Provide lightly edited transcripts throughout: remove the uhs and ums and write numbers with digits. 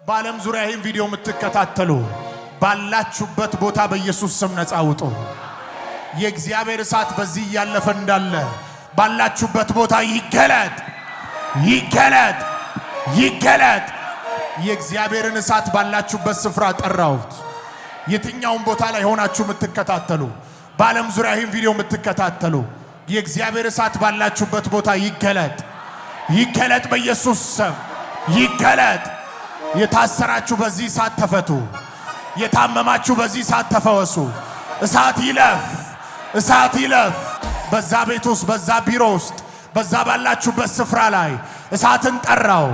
በዓለም ዙሪያ ይህን ቪዲዮ የምትከታተሉ ባላችሁበት ቦታ በኢየሱስ ስም ነፃ ውጡ። የእግዚአብሔር እሳት በዚህ ያለፈ እንዳለ ባላችሁበት ቦታ ይገለጥ ይገለጥ ይገለጥ። የእግዚአብሔርን እሳት ባላችሁበት ስፍራ ጠራሁት። የትኛውም ቦታ ላይ ሆናችሁ የምትከታተሉ በዓለም ዙሪያ ይህን ቪዲዮ የምትከታተሉ የእግዚአብሔር እሳት ባላችሁበት ቦታ ይገለጥ ይገለጥ። በኢየሱስ ስም ይገለጥ። የታሰራችሁ በዚህ እሳት ተፈቱ። የታመማችሁ በዚህ እሳት ተፈወሱ። እሳት ይለፍ እሳት ይለፍ። በዛ ቤት ውስጥ በዛ ቢሮ ውስጥ በዛ ባላችሁበት ስፍራ ላይ እሳትን ጠራው።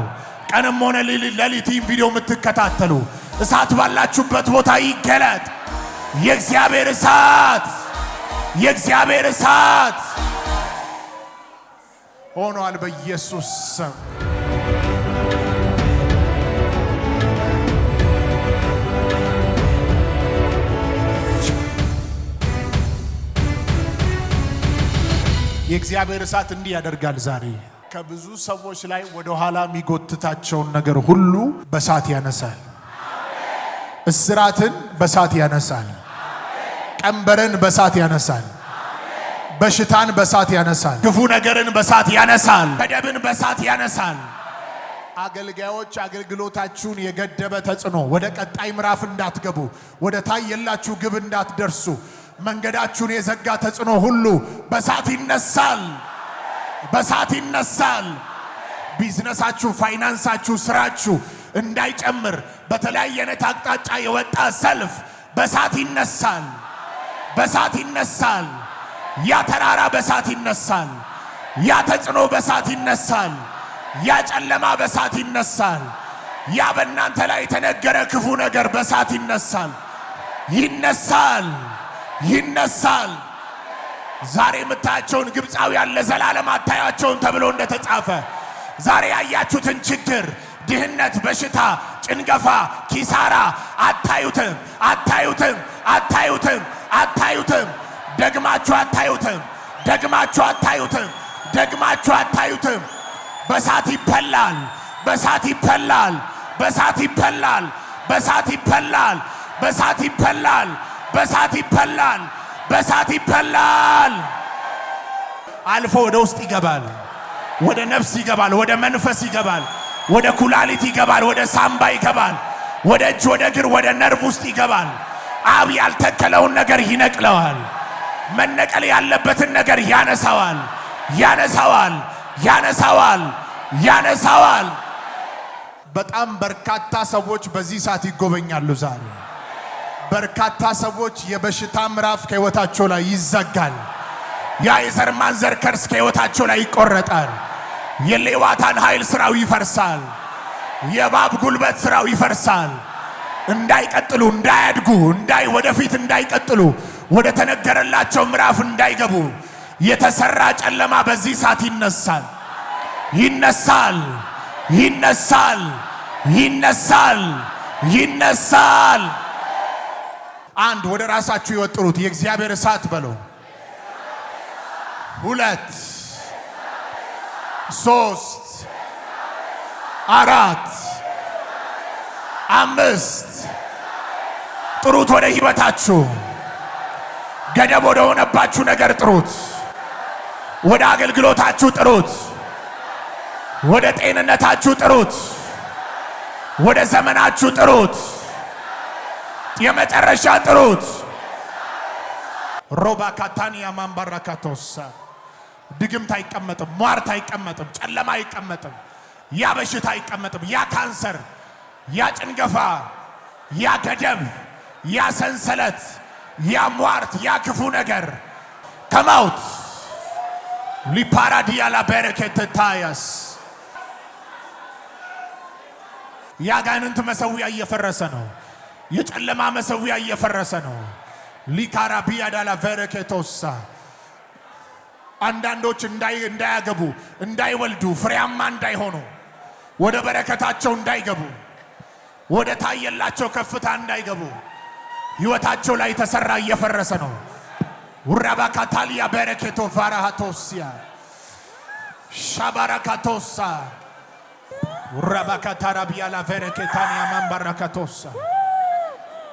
ቀንም ሆነ ሌሊት ቪዲዮ የምትከታተሉ እሳት ባላችሁበት ቦታ ይገለጥ። የእግዚአብሔር እሳት የእግዚአብሔር እሳት ሆኗል በኢየሱስ ስም። የእግዚአብሔር እሳት እንዲህ ያደርጋል። ዛሬ ከብዙ ሰዎች ላይ ወደ ኋላ የሚጎትታቸውን ነገር ሁሉ በእሳት ያነሳል። እስራትን በእሳት ያነሳል። ቀንበርን በእሳት ያነሳል። በሽታን በእሳት ያነሳል። ክፉ ነገርን በእሳት ያነሳል። ገደብን በእሳት ያነሳል። አገልጋዮች አገልግሎታችሁን የገደበ ተጽዕኖ ወደ ቀጣይ ምዕራፍ እንዳትገቡ፣ ወደ ታየላችሁ ግብ እንዳትደርሱ መንገዳችሁን የዘጋ ተጽዕኖ ሁሉ በእሳት ይነሳል በእሳት ይነሳል። ቢዝነሳችሁ፣ ፋይናንሳችሁ፣ ስራችሁ እንዳይጨምር በተለያየ አይነት አቅጣጫ የወጣ ሰልፍ በእሳት ይነሳል በእሳት ይነሳል። ያ ተራራ በእሳት ይነሳል። ያ ተጽዕኖ በእሳት ይነሳል። ያ ጨለማ በእሳት ይነሳል። ያ በእናንተ ላይ የተነገረ ክፉ ነገር በእሳት ይነሳል ይነሳል ይነሳል። ዛሬ የምታያቸውን ግብፃውያን ለዘላለም አታያቸውን ተብሎ እንደተጻፈ ዛሬ ያያችሁትን ችግር፣ ድህነት፣ በሽታ፣ ጭንገፋ፣ ኪሳራ አታዩትም አታዩትም አታዩትም አታዩትም። ደግማችሁ አታዩትም ደግማችሁ አታዩትም ደግማችሁ አታዩትም። በእሳት ይበላል በእሳት ይበላል በእሳት ይበላል በእሳት ይበላል በእሳት ይበላል በእሳት ይበላል በእሳት ይበላል። አልፎ ወደ ውስጥ ይገባል። ወደ ነፍስ ይገባል። ወደ መንፈስ ይገባል። ወደ ኩላሊት ይገባል። ወደ ሳምባ ይገባል። ወደ እጅ፣ ወደ እግር፣ ወደ ነርቭ ውስጥ ይገባል። አብ ያልተከለውን ነገር ይነቅለዋል። መነቀል ያለበትን ነገር ያነሳዋል ያነሳዋል ያነሳዋል ያነሳዋል። በጣም በርካታ ሰዎች በዚህ ሰዓት ይጎበኛሉ። ዛሬ በርካታ ሰዎች የበሽታ ምዕራፍ ከህይወታቸው ላይ ይዘጋል። ያ የዘር ማንዘር ከርስ ከህይወታቸው ላይ ይቆረጣል። የሌዋታን ኃይል ስራው ይፈርሳል። የባብ ጉልበት ስራው ይፈርሳል። እንዳይቀጥሉ፣ እንዳያድጉ፣ ወደፊት እንዳይቀጥሉ፣ ወደ ተነገረላቸው ምዕራፍ እንዳይገቡ የተሰራ ጨለማ በዚህ ሰዓት ይነሳል ይነሳል ይነሳል ይነሳል ይነሳል። አንድ ወደ ራሳችሁ ይወጥሩት የእግዚአብሔር እሳት በለው። 2 3 4 5 ጥሩት። ወደ ህይወታችሁ ገደብ ወደ ሆነባችሁ ነገር ጥሩት። ወደ አገልግሎታችሁ ጥሩት። ወደ ጤንነታችሁ ጥሩት። ወደ ዘመናችሁ ጥሩት። የመጨረሻ ጥሩት። ሮባ ካታኒያ ማምባራካቶሳ ድግምት አይቀመጥም። ሟርት አይቀመጥም። ጨለማ አይቀመጥም። ያ በሽታ አይቀመጥም። ያ ካንሰር፣ ያ ጭንገፋ፣ ያ ገደብ፣ ያ ሰንሰለት፣ ያ ሟርት፣ ያ ክፉ ነገር ከማውት ሊፓራዲያ ላበረከተ ታያስ ያጋንንት መሰዊያ እየፈረሰ ነው። የጨለማ መሰዊያ እየፈረሰ ነው። ሊካራቢያ ዳላ በረከቶሳ አንዳንዶች እንዳያገቡ፣ እንዳይወልዱ፣ ፍሬያማ እንዳይሆኑ፣ ወደ በረከታቸው እንዳይገቡ፣ ወደ ታየላቸው ከፍታ እንዳይገቡ ህይወታቸው ላይ ተሰራ እየፈረሰ ነው። ወራባካታሊያ በረከቶ ፋራሃቶሲያ ሻባራካቶሳ ወራባካታራቢያ ላቨረከታኒያ ማምባራካቶሳ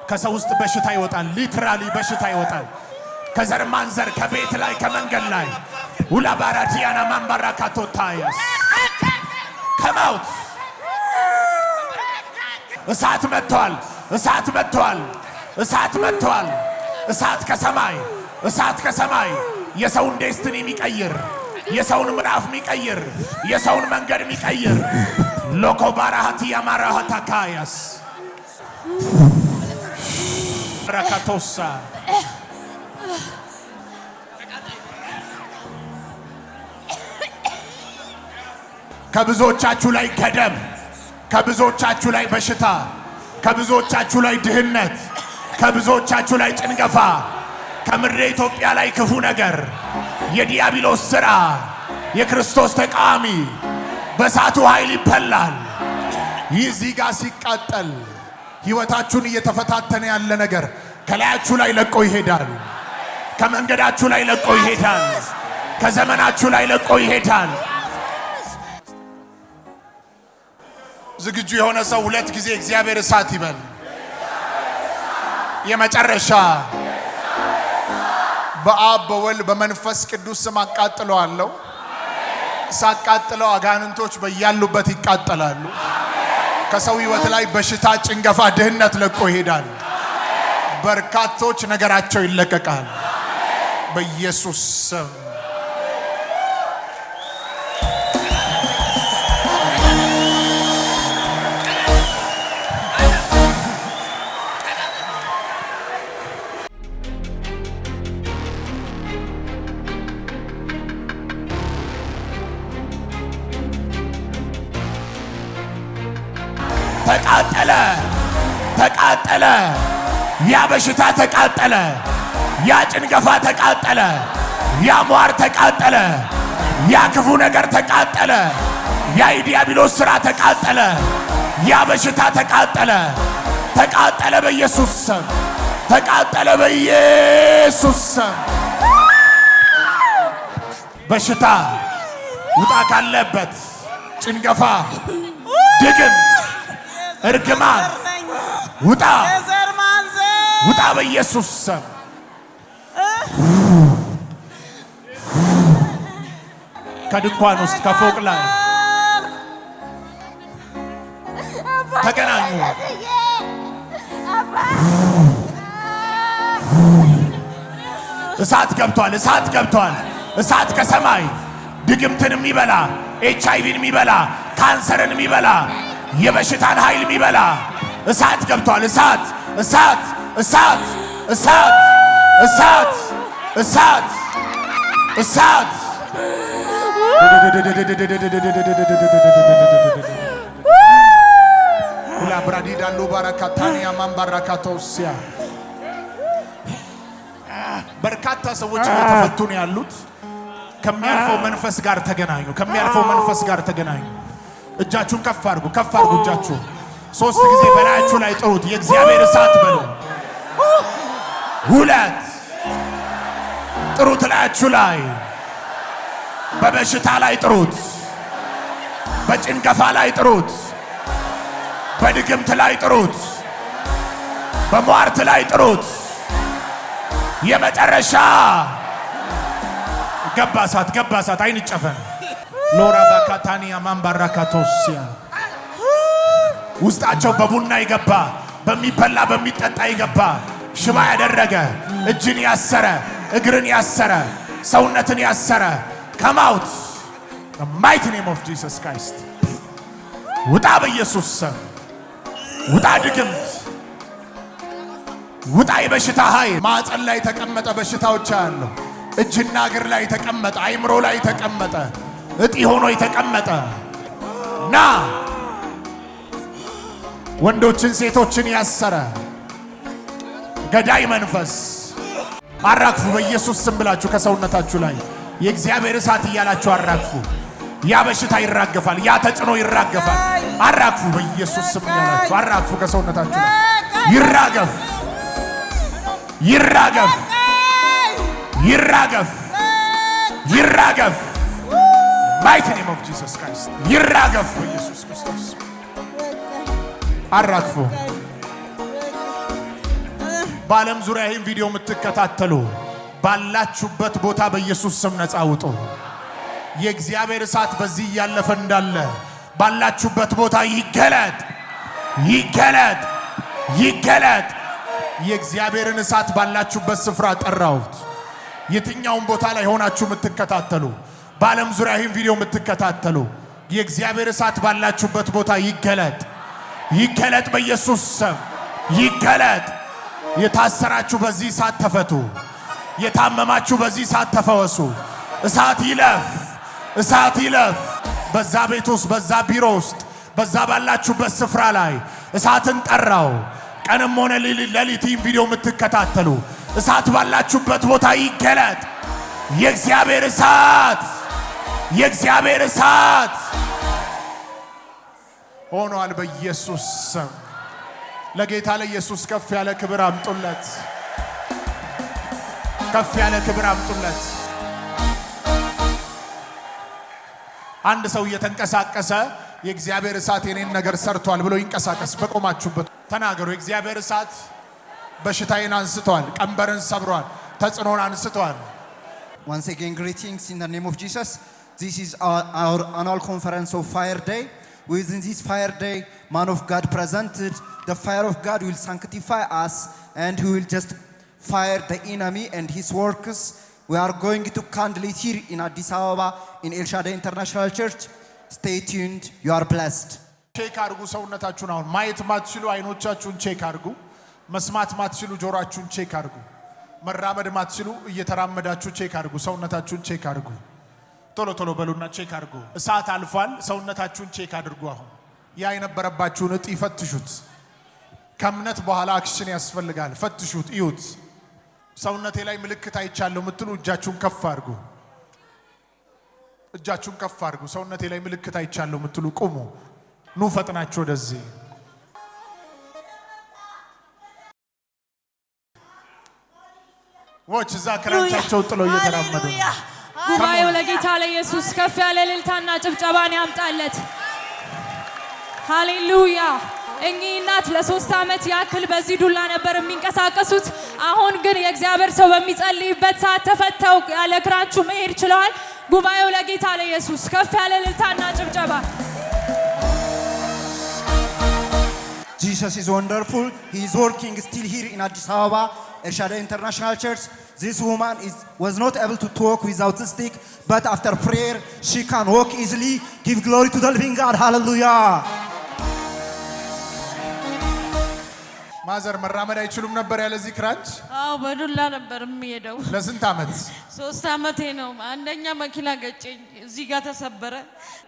ከሰው ውስጥ በሽታ ይወጣል። ሊትራሊ በሽታ ይወጣል። ከዘር ማንዘር ከቤት ላይ ከመንገድ ላይ ውላባራዲያና ማምባራካቶታያስ ከማውት እሳት መጥቷል። እሳት መጥቷል። እሳት መጥቷል። እሳት ከሰማይ እሳት ከሰማይ የሰውን ዴስቲኒ የሚቀይር የሰውን ምዕራፍ የሚቀይር የሰውን መንገድ የሚቀይር ሎኮባራሃቲ ያማራሃታካያስ ረካቶሳ ከብዙዎቻችሁ ላይ ገደብ፣ ከብዙዎቻችሁ ላይ በሽታ፣ ከብዙዎቻችሁ ላይ ድህነት፣ ከብዙዎቻችሁ ላይ ጭንገፋ፣ ከምድረ ኢትዮጵያ ላይ ክፉ ነገር፣ የዲያብሎስ ሥራ፣ የክርስቶስ ተቃዋሚ በእሳቱ ኃይል ይበላል። ይህ እዚህ ጋር ሲቃጠል ሕይወታችሁን እየተፈታተነ ያለ ነገር ከላያችሁ ላይ ለቆ ይሄዳል። ከመንገዳችሁ ላይ ለቆ ይሄዳል። ከዘመናችሁ ላይ ለቆ ይሄዳል። ዝግጁ የሆነ ሰው ሁለት ጊዜ እግዚአብሔር እሳት ይበል። የመጨረሻ በአብ በወልድ በመንፈስ ቅዱስ ስም አቃጥለዋለሁ። ሳቃጥለው አጋንንቶች በያሉበት ይቃጠላሉ። ከሰው ሕይወት ላይ በሽታ፣ ጭንገፋ፣ ድህነት ለቆ ይሄዳል። በርካቶች ነገራቸው ይለቀቃል በኢየሱስ ስም። ተቃጠለ፣ ተቃጠለ። ያ በሽታ ተቃጠለ። ያ ጭንገፋ ተቃጠለ። ያ ሟር ተቃጠለ። ያ ክፉ ነገር ተቃጠለ። ያ የዲያብሎስ ሥራ ተቃጠለ። ያ በሽታ ተቃጠለ። ተቃጠለ በኢየሱስ ስም። ተቃጠለ በኢየሱስ ስም። በሽታ ውጣ ካለበት፣ ጭንገፋ፣ ድግም፣ እርግማን ውጣ፣ ውጣ በኢየሱስ ስም። ከድንኳን ውስጥ ከፎቅ ላይ ተገናኙ። እሳት ገብቷል፣ እሳት ገብቷል። እሳት ከሰማይ ድግምትን የሚበላ ኤችአይቪን የሚበላ ካንሰርን የሚበላ የበሽታን ኃይል የሚበላ እሳት ገብቷል። እሳት እሳት እሳት እሳት እሳት እሳት እሳት ሁላ ብራዲዳሉ ባራካታኒያ ማምባራካቶሲያ በርካታ ሰዎች እየተፈቱ ነው ያሉት። ከሚያልፈው መንፈስ ጋር ተገናኙ። ከሚያልፈው መንፈስ ጋር ተገናኙ። እጃችሁን ከፍ አድርጉ፣ ከፍ አድርጉ እጃችሁን። 3 ጊዜ በላያችሁ ላይ ጥሩት። የእግዚአብሔር እሳት በሉ። 2 ጥሩት። ላያችሁ ላይ በበሽታ ላይ ጥሩት። በጭንገፋ ላይ ጥሩት። በድግምት ላይ ጥሩት። በሟርት ላይ ጥሩት። የመጨረሻ ገባ እሳት፣ ገባ እሳት። አይን ይጨፈን። ሎራ ባካታኒያ ማምባራካቶሲያ ውስጣቸው በቡና ይገባ፣ በሚበላ በሚጠጣ ይገባ፣ ሽባ ያደረገ፣ እጅን ያሰረ፣ እግርን ያሰረ፣ ሰውነትን ያሰረ ከማውት the mighty name of Jesus Christ ውጣ በኢየሱስ ስም። ውጣ ድግምት፣ ውጣ የበሽታ ኃይል። ማዕፀን ላይ የተቀመጠ በሽታዎች አሉ። እጅና እግር ላይ የተቀመጠ፣ አይምሮ ላይ የተቀመጠ፣ እጢ ሆኖ የተቀመጠ ና ወንዶችን ሴቶችን ያሰረ ገዳይ መንፈስ አራግፉ በኢየሱስ ስም ብላችሁ ከሰውነታችሁ ላይ የእግዚአብሔር እሳት እያላችሁ አራግፉ። ያ በሽታ ይራገፋል። ያ ተጽዕኖ ይራገፋል። አራግፉ በኢየሱስ ስም እያላችሁ አራግፉ ከሰውነታችሁ ላይ ይራገፍ፣ ይራገፍ፣ ይራገፍ፣ ይራገፍ። mighty name of Jesus Christ ይራገፍ በኢየሱስ ክርስቶስ አራግፉ በዓለም ዙሪያ ይህን ቪዲዮ የምትከታተሉ ባላችሁበት ቦታ በኢየሱስ ስም ነፃ ውጡ የእግዚአብሔር እሳት በዚህ ያለፈ እንዳለ ባላችሁበት ቦታ ይገለጥ ይገለጥ ይገለጥ የእግዚአብሔርን እሳት ባላችሁበት ስፍራ ጠራውት የትኛውም ቦታ ላይ ሆናችሁ የምትከታተሉ በዓለም ዙሪያ ይህን ቪዲዮ የምትከታተሉ የእግዚአብሔር እሳት ባላችሁበት ቦታ ይገለጥ ይገለጥ በኢየሱስ ስም ይገለጥ የታሰራችሁ በዚህ እሳት ተፈቱ የታመማችሁ በዚህ እሳት ተፈወሱ እሳት ይለፍ በዛ ቤት ውስጥ በዛ ቢሮ ውስጥ በዛ ባላችሁበት ስፍራ ላይ እሳትን ጠራው ቀንም ሆነ ሌሊት ይህን ቪዲዮ የምትከታተሉ እሳት ባላችሁበት ቦታ ይገለጥ የእግዚአብሔር እሳት ሆኗል በኢየሱስ ስም ለጌታ ለኢየሱስ ከፍ ያለ ክብር አምጡለት ከፍ ያለ ክብር አምጡለት አንድ ሰው እየተንቀሳቀሰ የእግዚአብሔር እሳት የኔን ነገር ሰርቷል ብሎ ይንቀሳቀስ በቆማችሁበት ተናገሩ የእግዚአብሔር እሳት በሽታዬን አንስቷል ቀንበርን ሰብሯል ተጽዕኖን አንስቷል Once again greetings in the name of Jesus this is our annual conference of fire day within this fire day man of God presented the fire of God will sanctify us and he will just fire the enemy and his workers we are going to candle it here in Addis Ababa in El Shaddai International Church stay tuned you are blessed ቼክ አድርጉ ሰውነታችሁን አሁን ማየት ማትችሉ አይኖቻችሁን ቼክ አድርጉ መስማት ማትችሉ ጆሮአችሁን ቼክ አድርጉ መራመድ ማትችሉ እየተራመዳችሁ ቼክ አድርጉ ሰውነታችሁን ቼክ አድርጉ ቶሎ በሉና ቼክ አድርጉ እሳት አልፏል ሰውነታችሁን ቼክ አድርጉ አሁን ያ የነበረባችሁን እጢ ፈትሹት ከእምነት በኋላ አክሽን ያስፈልጋል ፈትሹት እዩት ሰውነቴ ላይ ምልክት አይቻለሁ ምትሉ እጃችሁን ከፍ አድርጉ ሰውነቴ ላይ ምልክት አይቻለሁ ምትሉ ቁሙ ኑ ፈጥናችሁ ወደዚህ ወጭ እዛ ክራንቻቸው ጥለው እየተራመዱ ጉባኤው ለጌታ ለኢየሱስ ከፍ ያለ እልልታና ጭብጨባን ያምጣለት ሃሌሉያ እኚህ እናት ለ3 ዓመት ያክል በዚህ ዱላ ነበር የሚንቀሳቀሱት አሁን ግን የእግዚአብሔር ሰው በሚጸልይበት ሰዓት ተፈተው ያለ ክራንቹ መሄድ ችለዋል ጉባኤው ለጌታ ለኢየሱስ ከፍ ያለ እልልታና ጭብጨባ Jesus is wonderful he is working still here in Addis Ababa El Shaddai International Church this woman was not able to talk without a stick but after prayer she can walk easily give glory to the living God hallelujah ማዘር መራመድ አይችሉም ነበር ያለዚህ ክራንች አው በዱላ ነበር የሚሄደው ለስንት ዓመት 3 ዓመቴ ነው አንደኛ መኪና ገጨኝ እዚህ ጋር ተሰበረ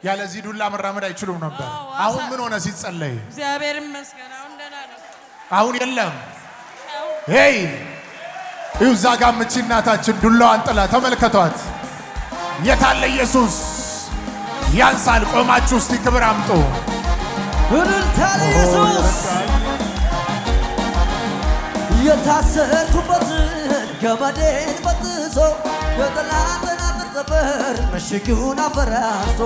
ያለዚህ ዱላ መራመድ አይችሉም ነበር አሁን ምን ሆነ ሲጸለይ እግዚአብሔር ይመስገን አሁን ደህና ነው አሁን የለም ሄይ ይውዛ ጋር ምቺናታችን ዱላዋን ጥላ ተመልከቷት የታለ ኢየሱስ ያንሳል ቆማችሁ እስቲ ክብር አምጡ እልልታለ ኢየሱስ የታሰርኩበት ገመዴን በጥሶ የጠላትን አጥር ሰፈር ምሽጉን አፈራርሶ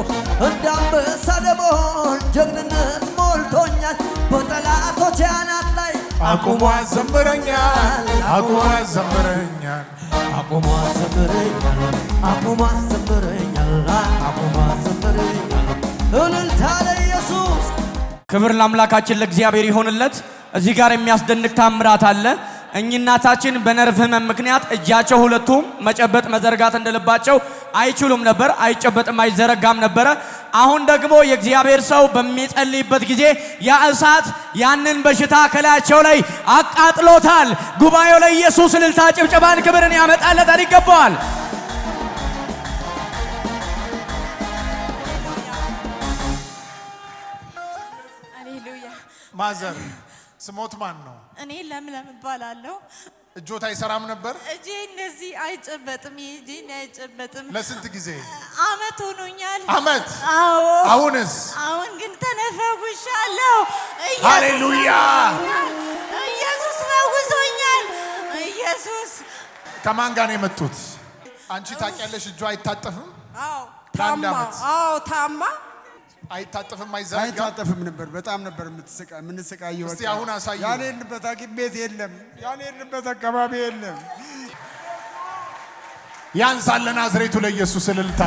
እንዳንበሳ ደቦል ጀግንነት ሞልቶኛል በጠላቶቼ አናት ላይ አቁሞ ያዘምረኛል እልልታ ለኢየሱስ ክብር ለአምላካችን ለእግዚአብሔር ይሁንለት እዚህ ጋር የሚያስደንቅ ታምራት አለ እኚህ እናታችን በነርቭ ህመም ምክንያት እጃቸው ሁለቱም መጨበጥ መዘርጋት እንደልባቸው አይችሉም ነበር አይጨበጥም አይዘረጋም ነበር አሁን ደግሞ የእግዚአብሔር ሰው በሚጸልይበት ጊዜ ያ እሳት ያንን በሽታ ከላያቸው ላይ አቃጥሎታል ጉባኤው ለኢየሱስ እልልታ ጭብጨባን ክብርን ያመጣለታል ይገባዋል ሃሌሉያ ማዘር ስሞት ማን ነው እኔ ለምለም እባላለሁ እጆታ አይሰራም ነበር እጄ እንደዚህ አይጨበጥም እጄን አይጨበጥም ለስንት ጊዜ አመት ሆኖኛል አመት አዎ አሁንስ አሁን ግን ተነፈውሻለሁ ሃሌሉያ ኢየሱስ ፈውሶኛል ኢየሱስ ከማን ጋር ነው የመጡት አንቺ ታውቂያለሽ እጇ አይታጠፍም አዎ ለአንድ ዓመት ታማ አይታጠፍም አይታጠፍም ነበር። በጣም ነበር የምንሰቃየው። እስቲ አሁን አሳየው። ያልሄድንበት ሐኪም ቤት የለም፣ ያልሄድንበት አካባቢ የለም። ያንሳል ለናዝሬቱ ለኢየሱስ እልልታ።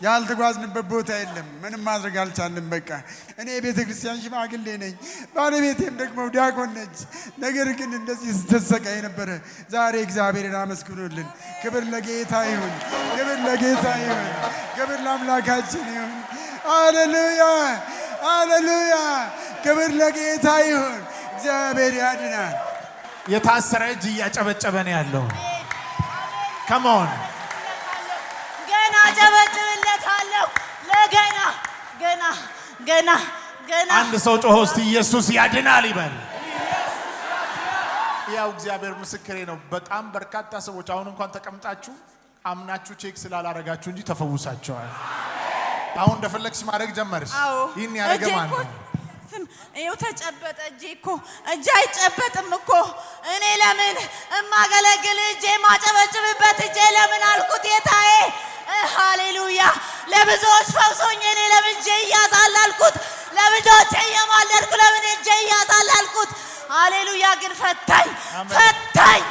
ያልተጓዝንበት ቦታ የለም። ምንም ማድረግ አልቻልንም። በቃ እኔ የቤተ ክርስቲያን ሽማግሌ ነኝ፣ ባለቤቴም ደግሞ ዲያቆን ነች። ነገር ግን እንደዚህ ስትሰቃይ ነበረ። ዛሬ እግዚአብሔርን አመስግኑልን። ክብር ለጌታ ይሁን፣ ክብር ለጌታ ይሁን፣ ክብር ለአምላካችን ይሁን። ሃሌሉያ ሃሌሉያ፣ ክብር ለጌታ ይሁን። እግዚአብሔር ያድናል። የታሰረ እጅ እያጨበጨበ ነው ያለው። ከመሆን ገና ጨበጭብለታለሁ። ለገና ገና ገና ገና አንድ ሰው ጮሆ እስቲ ኢየሱስ ያድናል ይበል። ያው እግዚአብሔር ምስክሬ ነው። በጣም በርካታ ሰዎች አሁን እንኳን ተቀምጣችሁ አምናችሁ ቼክ ስላላረጋችሁ እንጂ ተፈውሳቸዋል። አሁን እንደፈለግሽ ማድረግ ጀመርሽ። ይህን ያደረገ ማን ነው? ይኸው ተጨበጠ እጄ እኮ። እጄ አይጨበጥም እኮ። እኔ ለምን እማገለግል እጄ ማጨበጭብበት እጄ ለምን አልኩት ጌታዬ። ሃሌሉያ። ለብዙዎች ፈውሶኝ እኔ ለምን እጄ እያዛል አልኩት። ለብዙዎች እየማለድኩ ለምን እጄ እያዛል አልኩት። ሃሌሉያ። ግን ፈታኝ ፈታኝ፣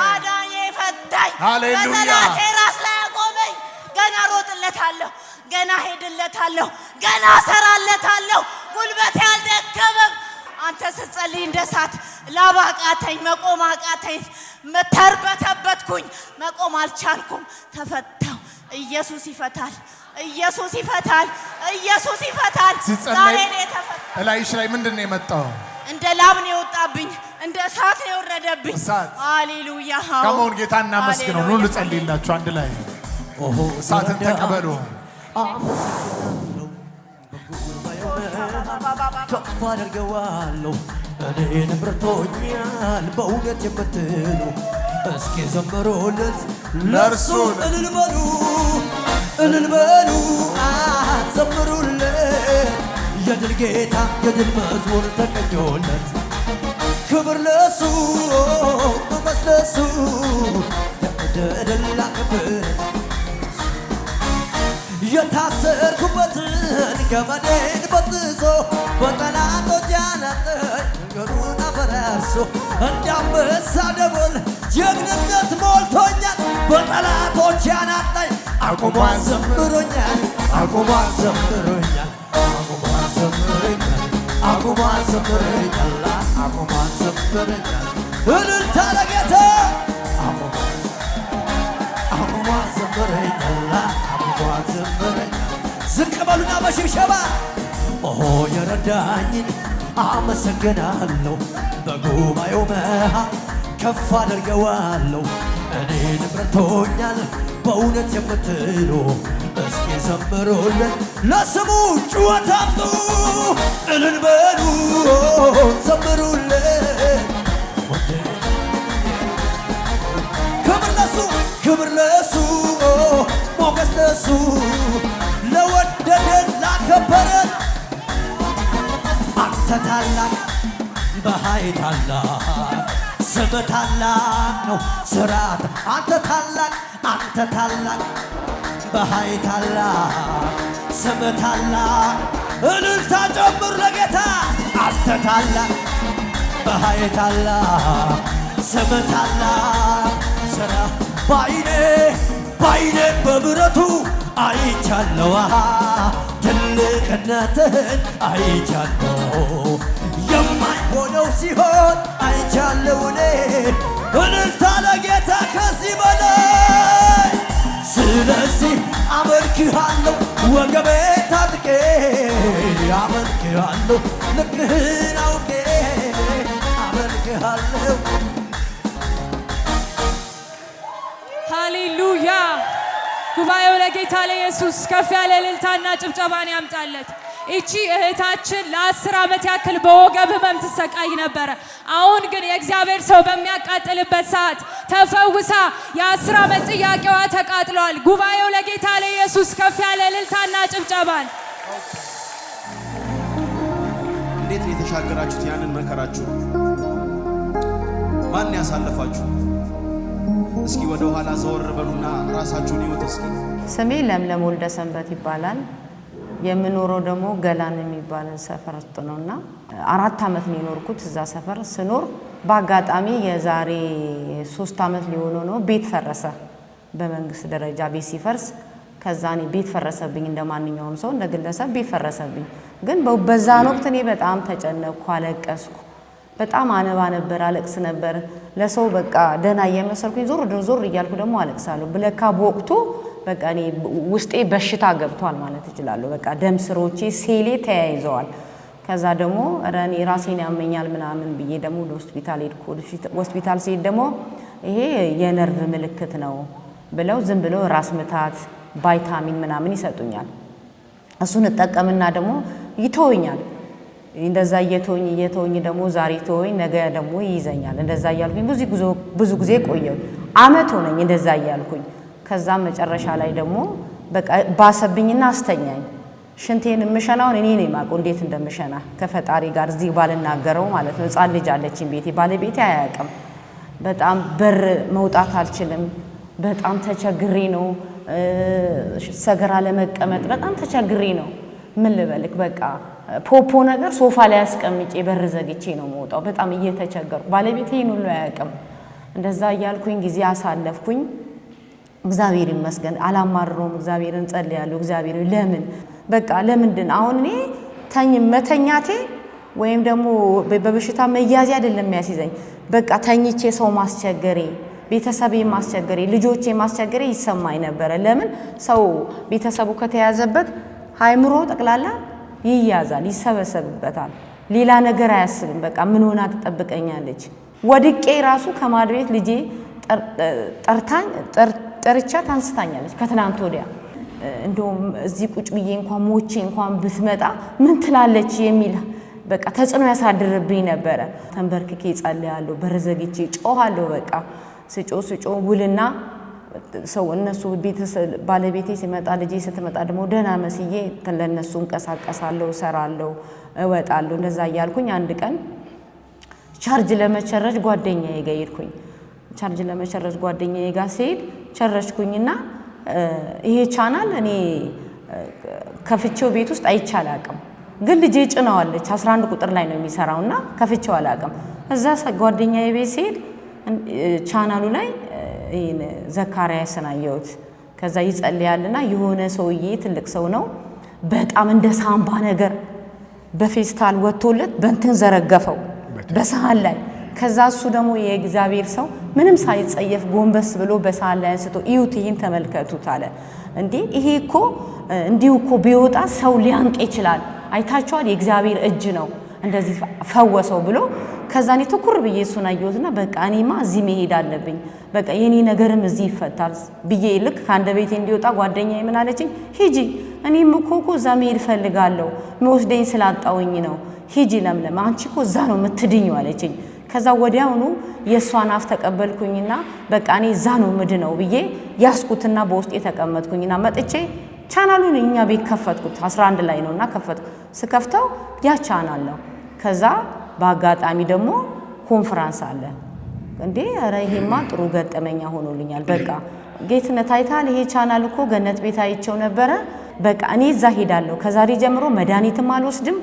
አዳኜ ፈታኝ። በጠላቴ ራስ ላይ አቆመኝ። ገና ሮጥለታለሁ፣ ገና ሄድለታለሁ፣ ገና ሰራለታለሁ። ጉልበቴ አልደከመም። አንተ ስትጸልይ እንደ እሳት ላብ አቃተኝ፣ መቆም አቃተኝ። ተርበተበትኩኝ፣ መቆም አልቻልኩም። ተፈታው። ኢየሱስ ይፈታል፣ ኢየሱስ ይፈታል፣ ኢየሱስ ይፈታል። ዛሬ ነው የተፈታው። እላይሽ ላይ ምንድን ነው የመጣው? እንደ ላብ ነው የወጣብኝ፣ እንደ እሳት ነው የወረደብኝ። ሃሌሉያ። ከመሆን ጌታ እናመስግነው። ኑ ልጸልይላችሁ አንድ ላይ። እሳትን ተቀበሉ። ከፍ አደርገዋለሁ እኔን ምርቶኛል በእውነት የምትሉ እስኪ ዘምሩለት ለእርሱ እልል በሉ እልል በሉ ዘምሩለት የድል ጌታ የድል መዝሙር ተቀኞለት ክብር ለሱ ሞገስ ለሱ ተደላ ክብር የታሰርኩበትን ገመዴን በጥሶ በጠላቶች ያናጠኝ ነገሩን አፈራርሶ እንዳንበሳ ደቦል ጀግንነት ሞልቶኛል በጠላቶች ያናጠኝ አቁሟን ዘምሮኛል አቁሟን ዘምሮኛል አቁሟን ዘምሮኛል አቁሟን ዘምሮኛል አቁሟን ዘምሮኛል እልልታ ለጌታ አቁሟን ዘምሮኛል ዝቅ በሉና በሽብሸባ ኦሆ የረዳኝን አመሰግናለሁ በጉባኤው መሃል ከፍ አደርገዋለሁ እኔን ምርቶኛል በእውነት የምትሉ እስኪ ዘምሩለት ለስሙ ጩኸት አምጡ እልል በሉ ዘምሩለት ክብር ለሱ ክብር ለሱ ሞገስ ለሱ ለወደደን ላከበረን አንተ ታላቅ በኃይል ታላቅ ስም ታላቅ ነው ስራት አንተ ታላቅ በኃይል ታላቅ ስም ታላቅ እልልታ ጨምር ለጌታ አንተ ታላቅ በኃይል ታላቅ ስም ታላቅ ስራ ባይኔ በብረቱ አይቻለዋ ትልቅነትህን አይቻለሁ የማይሆነው ሲሆን አይቻለሁ እኔ እልልታ ለጌታ ከዚህ በላይ ስለዚህ አመልክሃለሁ ወገቤ ታጥቄ አመልክሃለሁ ልክህን አውቄ አመልክሃለሁ ሃሌሉያ። ጉባኤው ለጌታ ለኢየሱስ ከፍ ያለ እልልታና ጭብጨባን ያምጣለት። እቺ እህታችን ለ10 ዓመት ያክል በወገብ ህመም ትሰቃይ ነበረ። አሁን ግን የእግዚአብሔር ሰው በሚያቃጥልበት ሰዓት ተፈውሳ የ10 ዓመት ጥያቄዋ ተቃጥሏል። ጉባኤው ለጌታ ለኢየሱስ ከፍ ያለ እልልታና ጭብጨባን እንዴት ነው የተሻገራችሁት ያንን መከራችሁ? ማን ያሳለፋችሁ? እስኪ ወደ ኋላ ዘወር በሉና ራሳችሁን ይወት እስኪ። ስሜ ለምለም ወልደ ሰንበት ይባላል። የምኖረው ደግሞ ገላን የሚባል ሰፈር ውስጥ ነውና 4 አመት ነው የኖርኩት። እዛ ሰፈር ስኖር በአጋጣሚ የዛሬ 3 አመት ሊሆነው ነው ቤት ፈረሰ። በመንግስት ደረጃ ቤት ሲፈርስ ከዛ እኔ ቤት ፈረሰብኝ። እንደማንኛውም ሰው እንደግለሰብ ቤት ፈረሰብኝ። ግን በዛን ወቅት እኔ በጣም ተጨነቅኩ፣ አለቀስኩ። በጣም አነባ ነበር፣ አለቅስ ነበር። ለሰው በቃ ደህና እየመሰልኩኝ ዞር እያልኩ ደግሞ አለቅሳለሁ። ብለካ በወቅቱ በቃ እኔ ውስጤ በሽታ ገብቷል ማለት እችላለሁ። በቃ ደም ስሮቼ ሴሌ ተያይዘዋል። ከዛ ደግሞ እኔ ራሴን ያመኛል ምናምን ብዬ ደግሞ ለሆስፒታል ሄድኩ። ሆስፒታል ሲሄድ ደግሞ ይሄ የነርቭ ምልክት ነው ብለው ዝም ብለው ራስ ምታት ቫይታሚን ምናምን ይሰጡኛል። እሱን እጠቀምና ደግሞ ይተወኛል። እንደዛ እየተወኝ ደግሞ ዛሬ ተወኝ ነገ ደግሞ ይይዘኛል። እንደዛ እያልኩኝ ብዙ ጊዜ ቆየሁ። አመት ሆነኝ እንደዛ እያልኩኝ። ከዛ መጨረሻ ላይ ደግሞ በቃ ባሰብኝና አስተኛኝ። ሽንቴን ምሸናውን እኔ ነኝ ማቆ እንዴት እንደምሸና ከፈጣሪ ጋር እዚህ ባልናገረው ማለት ነው። ሕፃን ልጅ አለችኝ ቤቴ፣ ባለቤቴ አያውቅም። በጣም በር መውጣት አልችልም። በጣም ተቸግሬ ነው ሰገራ ለመቀመጥ በጣም ተቸግሬ ነው። ምን ልበልክ በቃ ፖፖ ነገር ሶፋ ላይ አስቀምጬ በር ዘግቼ ነው የምወጣው። በጣም እየተቸገርኩ ባለቤቴ ይሄን ሁሉ አያውቅም። እንደዛ እያልኩኝ ጊዜ አሳለፍኩኝ። እግዚአብሔር ይመስገን አላማረረውም። እግዚአብሔርን ጸልያለሁ። እግዚአብሔር ለምን በቃ ለምንድን አሁን እኔ መተኛቴ ወይም ደግሞ በበሽታ መያዝ አይደለም የሚያስይዘኝ። በቃ ተኝቼ ሰው ማስቸገሬ፣ ቤተሰቤ ማስቸገሬ፣ ልጆቼ ማስቸገሬ ይሰማኝ ነበረ። ለምን ሰው ቤተሰቡ ከተያዘበት ሃይምሮ ጠቅላላ ይያዛል፣ ይሰበሰብበታል። ሌላ ነገር አያስብም። በቃ ምን ሆና ትጠብቀኛለች? ወድቄ ራሱ ከማድ ቤት ልጄ ጠርቻት አንስታኛለች ከትናንት ወዲያ። እንደውም እዚህ ቁጭ ብዬ እንኳን ሞቼ እንኳን ብትመጣ ምን ትላለች የሚል በቃ ተጽዕኖ ያሳድርብኝ ነበረ። ተንበርክኬ ጸልያለሁ፣ በረዘግቼ ጮሃለሁ። በቃ ስጮ ውልና ሰው እነሱ ቤተሰብ ባለቤቴ ሲመጣ ልጄ ስትመጣ ደግሞ ደህና መስዬ ለነሱ እንቀሳቀሳለሁ፣ ሰራለሁ፣ እወጣለሁ። እንደዛ እያልኩኝ አንድ ቀን ቻርጅ ለመቸረጅ ጓደኛዬ ጋር ሄድኩኝ። ቻርጅ ለመቸረጅ ጓደኛዬ ጋር ሲሄድ ቸረጅኩኝና ይሄ ቻናል እኔ ከፍቼው ቤት ውስጥ አይቻል አቅም ግን ልጄ ጭናዋለች 11 ቁጥር ላይ ነው የሚሰራውና ከፍቼው አላቅም። እዛ ጓደኛዬ ቤት ሲሄድ ቻናሉ ላይ ይሄን ዘካርያስን አየሁት። ከዛ ይጸልያልና የሆነ ሰውዬ ትልቅ ሰው ነው በጣም እንደ ሳምባ ነገር በፌስታል ወጥቶለት በእንትን ዘረገፈው በሳህን ላይ። ከዛ እሱ ደግሞ የእግዚአብሔር ሰው ምንም ሳይጸየፍ ጎንበስ ብሎ በሳህን ላይ አንስቶ እዩት፣ ይሄን ተመልከቱት አለ። እንዴ ይሄ እኮ እንዲሁ እኮ ቢወጣ ሰው ሊያንቅ ይችላል፣ አይታችኋል፣ የእግዚአብሔር እጅ ነው እንደዚህ ፈወሰው ብሎ ከዛ እኔ ትኩር ብዬ እሱን አየሁትና በቃ እኔማ እዚህ መሄድ አለብኝ፣ በቃ የኔ ነገርም እዚህ ይፈታል ብዬ ልክ ከአንድ ቤቴ እንዲወጣ ጓደኛዬ ምን አለችኝ? ሂጂ፣ እኔም እኮ እዛ መሄድ ፈልጋለሁ የሚወስደኝ ስላጣውኝ ነው። ሂጂ ለምለም፣ አንቺ እኮ እዛ ነው የምትድኙ አለችኝ። ከዛ ወዲያውኑ የእሷን አፍ ተቀበልኩኝና በቃ እኔ እዛ ነው ምድነው ብዬ ያስኩትና በውስጥ የተቀመጥኩኝና መጥቼ ቻናሉን እኛ ቤት ከፈትኩት። 11 ላይ ነውና ከፈትኩ። ስከፍተው ያ ቻናል ነው። ከዛ በአጋጣሚ ደግሞ ኮንፈረንስ አለ። እንዴ ኧረ ይሄማ ጥሩ ገጠመኛ ሆኖልኛል። በቃ ጌትነት አይታል፣ ይሄ ቻናል እኮ ገነት ቤት አይቼው ነበረ። በቃ እኔ እዛ ሄዳለሁ። ከዛሬ ጀምሮ መድኃኒትም አልወስድም።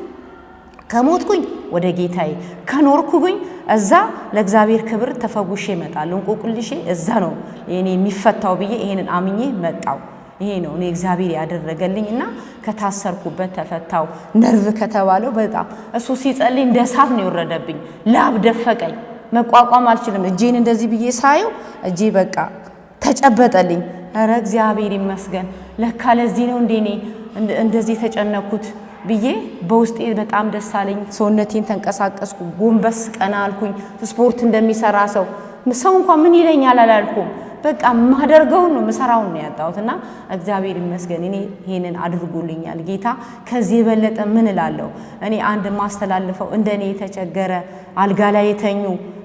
ከሞትኩኝ ወደ ጌታዬ፣ ከኖርኩኝ እዛ ለእግዚአብሔር ክብር ተፈውሼ እመጣለሁ። እንቆቅልሼ እዛ ነው እኔ የሚፈታው ብዬ ይሄንን አምኜ መጣው። ይሄ ነው እኔ እግዚአብሔር ያደረገልኝና ከታሰርኩበት ተፈታው። ነርቭ ከተባለው በጣም እሱ ሲጸልይ እንደ እሳት ነው የወረደብኝ። ላብ ደፈቀኝ፣ መቋቋም አልችልም። እጄን እንደዚህ ብዬ ሳየው እጄ በቃ ተጨበጠልኝ። ኧረ እግዚአብሔር ይመስገን፣ ለካ ለዚህ ነው እንዴ እኔ እንደዚህ ተጨነኩት ብዬ በውስጤ በጣም ደስ አለኝ። ሰውነቴን ተንቀሳቀስኩ፣ ጎንበስ ቀና አልኩኝ። ስፖርት እንደሚሰራ ሰው እንኳን ምን ይለኛል አላልኩም። በቃ ማደርገውን ነው ምሰራውን ነው ያጣሁትና እግዚአብሔር ይመስገን እኔ ይሄንን አድርጎልኛል ጌታ። ከዚህ የበለጠ ምን እላለሁ? እኔ አንድ ማስተላልፈው እንደኔ የተቸገረ አልጋ ላይ የተኙ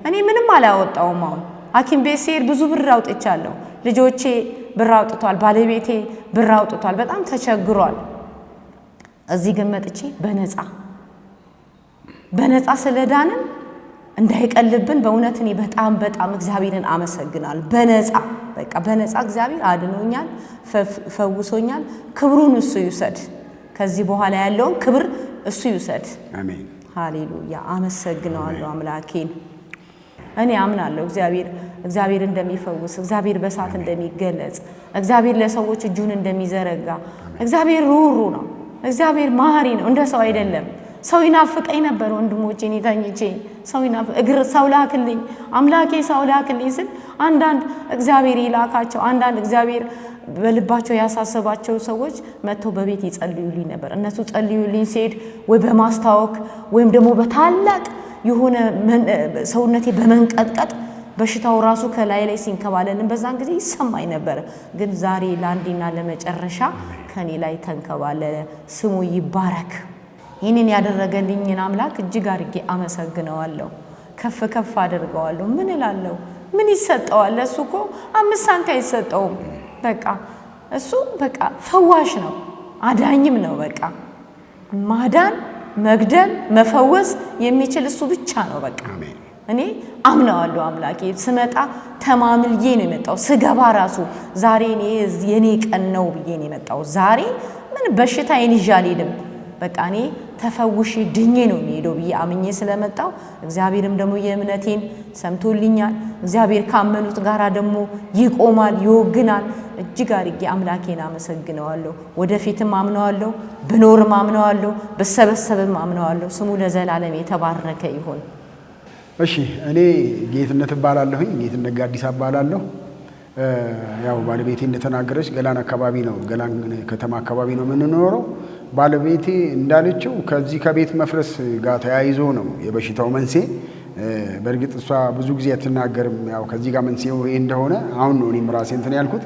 እኔ ምንም አላወጣውም። አሁን ሐኪም ቤት ሲሄድ ብዙ ብር አውጥቻለሁ። ልጆቼ ብር አውጥቷል፣ ባለቤቴ ብር አውጥቷል። በጣም ተቸግሯል። እዚህ ግን መጥቼ በነፃ ስለዳንን እንዳይቀልብን በእውነት እኔ በጣም እግዚአብሔርን አመሰግናለሁ። በነፃ እግዚአብሔር አድኖኛል፣ ፈውሶኛል። ክብሩን እሱ ይውሰድ። ከዚህ በኋላ ያለውን ክብር እሱ ይውሰድ። አሜን። ሃሌሉያ። አመሰግናለሁ አምላኬን። እኔ አምናለሁ እግዚአብሔር እንደሚፈውስ፣ እግዚአብሔር በእሳት እንደሚገለጽ፣ እግዚአብሔር ለሰዎች እጁን እንደሚዘረጋ። እግዚአብሔር ሩህሩህ ነው። እግዚአብሔር መሐሪ ነው። እንደ ሰው አይደለም። ሰው ይናፍቀኝ ነበር ወንድሞቼ፣ እኔ ተኝቼ ሰው ላክልኝ አምላኬ ሰው ላክልኝ ስል አንዳንድ እግዚአብሔር ይላካቸው፣ አንዳንድ እግዚአብሔር በልባቸው ያሳሰባቸው ሰዎች መጥተው በቤት ይጸልዩልኝ ነበር። እነሱ ጸልዩልኝ ሲሄድ ወይ በማስታወክ ወይም ደግሞ በታላቅ የሆነ ሰውነቴ በመንቀጥቀጥ በሽታው ራሱ ከላይ ሲንከባለልን በዛን ጊዜ ይሰማኝ ነበር። ግን ዛሬ ለአንዴና ለመጨረሻ ከኔ ላይ ተንከባለለ። ስሙ ይባረክ። ይህንን ያደረገልኝን አምላክ እጅግ አድርጌ አመሰግነዋለሁ። ከፍ አድርገዋለሁ። ምን እላለሁ? ምን ይሰጠዋል? እሱ እኮ 5 ሳንቲም አይሰጠውም። እሱ ፈዋሽ ነው፣ አዳኝም ነው። ማዳን፣ መግደል፣ መፈወስ የሚችል እሱ ብቻ ነው። እኔ አምነዋለሁ አምላኬ። ስመጣ ተማምልዬ ነው የመጣው። ስገባ ራሱ ዛሬ የኔ ቀን ነው ብዬ ነው የመጣው። ዛሬ ምን በሽታዬን ይዤ አልሄድም። እኔ ተፈውሼ ድኜ ነው የሚሄደው ብዬ አምኜ ስለመጣው እግዚአብሔርም ደግሞ የእምነቴን ሰምቶልኛል። እግዚአብሔር ካመኑት ጋራ ደግሞ ይቆማል፣ ይወግናል። እጅግ አድርጌ አምላኬን አመሰግነዋለሁ። ወደፊትም አምነዋለሁ፣ ብኖርም አምነዋለሁ፣ በሰበሰብም አምነዋለሁ። ስሙ ለዘላለም የተባረከ ይሁን። እሺ፣ እኔ ጌትነት እባላለሁኝ። ጌትነት ጋዲሳ እባላለሁ። ያው ባለቤቴ እንደተናገረች ገላን አካባቢ ነው፣ ገላን ከተማ አካባቢ ነው የምንኖረው። ባለቤቴ እንዳለችው ከዚህ ከቤት መፍረስ ጋር ተያይዞ ነው የበሽታው መንስኤ። በእርግጥ እሷ ብዙ ጊዜ አትናገርም። ያው ከዚህ ጋር መንስኤው ይሄ እንደሆነ አሁን ነው እኔም ራሴ እንትን ያልኩት።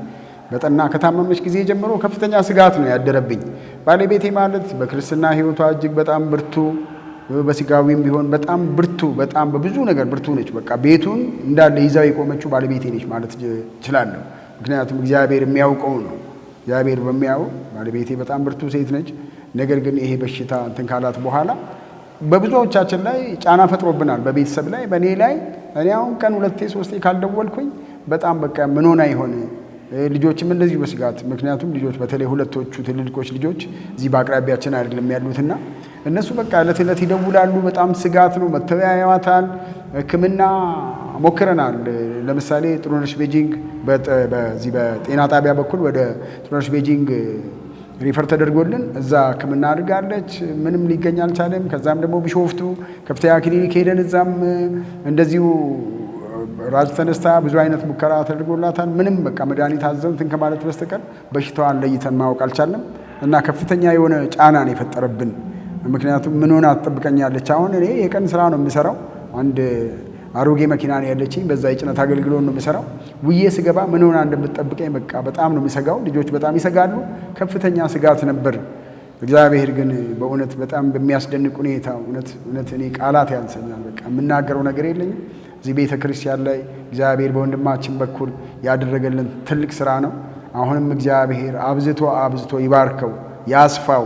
በጠና ከታመመች ጊዜ ጀምሮ ከፍተኛ ስጋት ነው ያደረብኝ። ባለቤቴ ማለት በክርስትና ሕይወቷ እጅግ በጣም ብርቱ፣ በስጋዊም ቢሆን በጣም ብርቱ፣ በጣም በብዙ ነገር ብርቱ ነች። ቤቱን እንዳለ ይዛው የቆመችው ባለቤቴ ነች ማለት እችላለሁ። ምክንያቱም እግዚአብሔር የሚያውቀው ነው። እግዚአብሔር በሚያውቀው ባለቤቴ በጣም ብርቱ ሴት ነች። ነገር ግን ይሄ በሽታ እንትን ካላት በኋላ በብዙዎቻችን ላይ ጫና ፈጥሮብናል። በቤተሰብ ላይ፣ በእኔ ላይ። እኔ አሁን ቀን 2-3 ካልደወልኩኝ በጣም ምን ሆና ይሆን? ልጆችም እንደዚሁ በስጋት ምክንያቱም ልጆች በተለይ ሁለቶቹ ትልልቆች ልጆች እዚህ በአቅራቢያችን አይደለም ያሉትና እነሱ ዕለት ዕለት ይደውላሉ። በጣም ስጋት ነው። መተያያዋታል። ሕክምና ሞክረናል። ለምሳሌ ጥሩነሽ ቤጂንግ በዚህ በጤና ጣቢያ በኩል ወደ ጥሩነሽ ቤጂንግ ሪፈር ተደርጎልን እዛ ሕክምና አድርጋለች። ምንም ሊገኝ አልቻለም። ከዛም ደግሞ ቢሾፍቱ ከፍተኛ ክሊኒክ ሄደን እዛም እንደዚሁ ራጅ ተነስታ ብዙ አይነት ሙከራ ተደርጎላታል። ምንም መድኃኒት አዘን እንትን ከማለት በስተቀር በሽታዋን ለይተን ማወቅ አልቻለም እና ከፍተኛ የሆነ ጫና ነው የፈጠረብን። ምክንያቱም ምን ሆና ትጠብቀኛለች? አሁን እኔ የቀን ስራ ነው የምሰራው። አንድ አሮጌ መኪና ነው ያለችኝ። በዛ የጭነት አገልግሎት ነው የምሰራው። ውዬ ስገባ ምን ሆና እንደምትጠብቀኝ በጣም ነው የምሰጋው። ልጆች በጣም ይሰጋሉ። ከፍተኛ ስጋት ነበር። እግዚአብሔር ግን በእውነት በጣም በሚያስደንቅ ሁኔታ እውነት እኔ ቃላት ያንሰኛል። የምናገረው ነገር የለኝም። እዚህ ቤተ ክርስቲያን ላይ እግዚአብሔር በወንድማችን በኩል ያደረገልን ትልቅ ስራ ነው። አሁንም እግዚአብሔር አብዝቶ ይባርከው፣ ያስፋው፣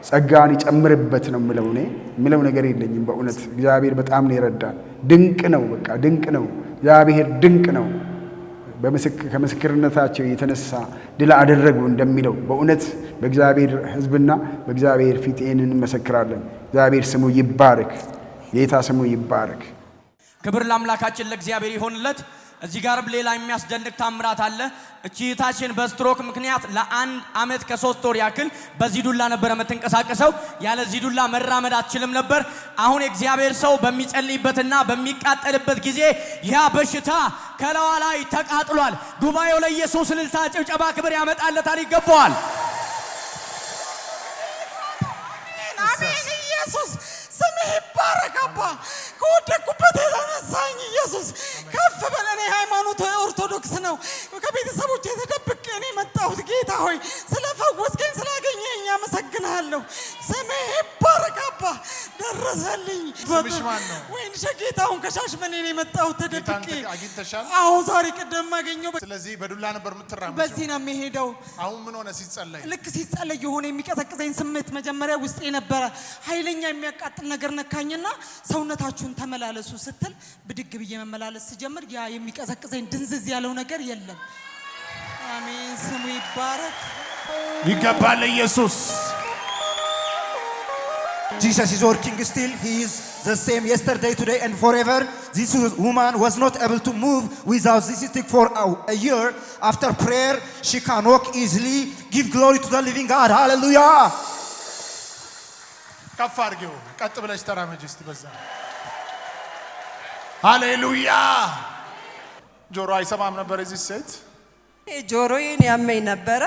ጸጋን ይጨምርበት ነው የምለው። እኔ የምለው ነገር የለኝም። በእውነት እግዚአብሔር በጣም ነው ይረዳል። ድንቅ ነው፣ ድንቅ ነው። እግዚአብሔር ድንቅ ነው። ከምስክርነታቸው የተነሳ ድል አደረጉ እንደሚለው በእውነት በእግዚአብሔር ሕዝብና በእግዚአብሔር ፊት ይህንን እንመሰክራለን። እግዚአብሔር ስሙ ይባረክ። ጌታ ስሙ ይባረክ። ክብር ለአምላካችን ለእግዚአብሔር ይሆንለት። እዚህ ጋርም ሌላ የሚያስደንቅ ታምራት አለ። እቺታችን በስትሮክ ምክንያት ለ1 ዓመት ከ3 ወር ያክል በዚህ ዱላ ነበር የምትንቀሳቀሰው። ያለዚህ ዱላ መራመድ አትችልም ነበር። አሁን የእግዚአብሔር ሰው በሚጸልይበትና በሚቃጠልበት ጊዜ ያ በሽታ ከላዋ ላይ ተቃጥሏል። ጉባኤው ለኢየሱስ እልልታ፣ ጭብጨባ፣ ክብር ያመጣለታል፣ ይገባዋል። አሜን። ኢየሱስ ስምህ ይባረክ። አባ ከወደቅኩበት የተነሳኝ ኢየሱስ ከፍ በል። እኔ ሃይማኖት ኦርቶዶክስ ነው። ከቤተሰቦች የተደብቄ ነው የመጣሁት። ጌታ ሆይ ስለፈወስከኝ ስላገኘኝ አመሰግናለሁ። ስምህ ይባረክ። አባ ደረሰልኝ። ስምሽ ማን ነው? ወይን ሸጌታውን ከሻሽመኔ ነው የመጣሁት ተደብቄ። አግኝተሻል? አዎ ዛሬ ቅድም ማገኘው። ስለዚህ በዱላ ነበር የምትራመደው? በዚህ ነው የሚሄደው። አሁን ምን ሆነ ሲጸለይ? ልክ ሲጸለይ የሆነ የሚቀዘቅዘኝ ስሜት መጀመሪያ ውስጤ ነበረ። ኃይለኛ የሚያቃጥል ነገር ነካኝና ሰውነታችሁን ተመላለሱ ስትል ብድግ ብዬ መመላለስ ስጀምር ያ የሚቀዘቅዘኝ ድንዝዝ ያለው ነገር የለም። አሜን፣ ስሙ ይባረክ። ይገባል ኢየሱስ። Jesus is working still. He is the same yesterday, today, and forever. This woman was not able to move without this stick for a year. After prayer, she can walk easily. Give glory to the living God. Hallelujah. ከፍ አድርጊው። ቀጥ ብለሽ ተራመጂ እስቲ በዛ። ሃሌሉያ። ጆሮ አይሰማም ነበር እዚህ ሴት? ጆሮዬን ያመኝ ነበረ።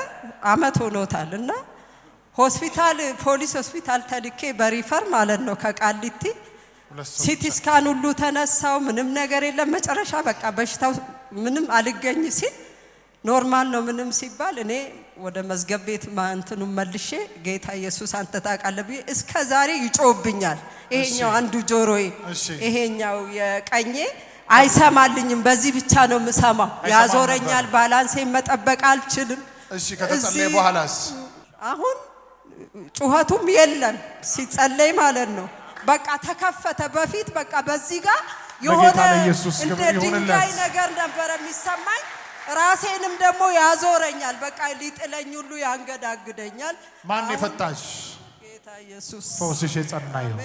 አመት ሆኖታልና ሆስፒታል ፖሊስ ሆስፒታል ተልኬ በሪፈር ማለት ነው ከቃሊቲ ሲቲ ስካን ሁሉ ተነሳው። ምንም ነገር የለም። መጨረሻ በቃ በሽታው ምንም አልገኝ ሲል ኖርማል ነው ምንም ሲባል እኔ ወደ መዝገብ ቤት ማንተኑ መልሼ ጌታ ኢየሱስ አንተ ታውቃለህ እስከ ዛሬ ይጮህብኛል። ይሄኛው አንዱ ጆሮዬ ይሄኛው የቀኜ አይሰማልኝም። በዚህ ብቻ ነው የምሰማው። ያዞረኛል። ባላንሴን መጠበቅ አልችልም። እሺ ከተጸለየ በኋላስ? አሁን ጩኸቱም የለም ሲጸለይ ማለት ነው። በቃ ተከፈተ። በፊት በቃ በዚህ ጋር የሆነ እንደ ድንጋይ ነገር ነበር የሚሰማኝ። ራሴንም ደግሞ ያዞረኛል። በቃ ሊጥለኝ ሁሉ ያንገዳግደኛል። ማን የፈታሽ? ጌታ ኢየሱስ። ፈውስሽ የጸና ይሁን።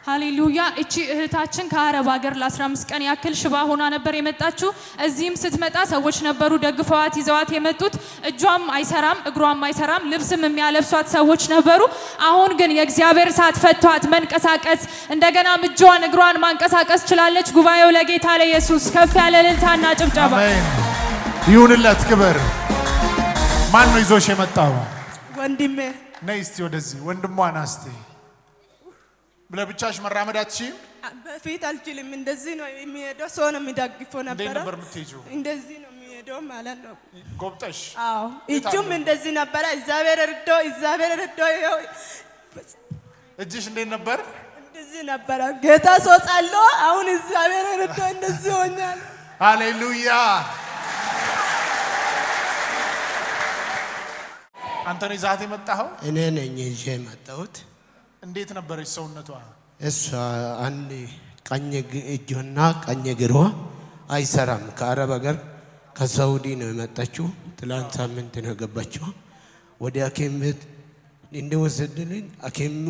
ሃሌሉያ። እቺ እህታችን ከአረብ ሀገር ለ15 ቀን ያክል ሽባ ሆና ነበር የመጣችው። እዚህም ስትመጣ ሰዎች ነበሩ ደግፈዋት ይዘዋት የመጡት። እጇም አይሰራም፣ እግሯም አይሰራም፣ ልብስም የሚያለብሷት ሰዎች ነበሩ። አሁን ግን የእግዚአብሔር እሳት ፈቷት መንቀሳቀስ፣ እንደገና እጇን እግሯን ማንቀሳቀስ ችላለች። ጉባኤው ለጌታ ለኢየሱስ ከፍ ያለ እልልታና ጭብጨባ ይሁንለት። ክብር። ማን ነው ይዞሽ የመጣው? ወንድሜ። ነይ እስቲ ወደዚህ። ወንድሟን አስቲ ብለብቻሽ መራመድ አትችይም? በፊት አልችልም። እንደዚህ ነው የሚሄደው። ሰው ነው የሚደግፈው ነበር። እንዴት ነበር የምትሄጂው? እንደዚህ ነው የሚሄደው ማለት ነው። ጎብጠሽ? አዎ። እጁም እንደዚህ ነበር። እግዚአብሔር ረድቶ ይኸው። እጅሽ እንዴት ነበር? እንደዚህ ነበር። ጌታ ሰው ጸሎ አሁን እግዚአብሔር ረድቶ እንደዚህ ሆኛል። ሃሌሉያ። አንተ ነው ይዛት የመጣኸው? እኔ ነኝ ይዤ የመጣሁት። እንዴት ነበረች ሰውነቷ? እሷ አንድ ቀኝ እጇና ቀኝ እግሯ አይሰራም። ከአረብ ሀገር ከሳውዲ ነው የመጣችው። ትላንት ሳምንት ነው የገባችው። ወደ ሐኪም ቤት እንደወሰድልኝ ሐኪሙ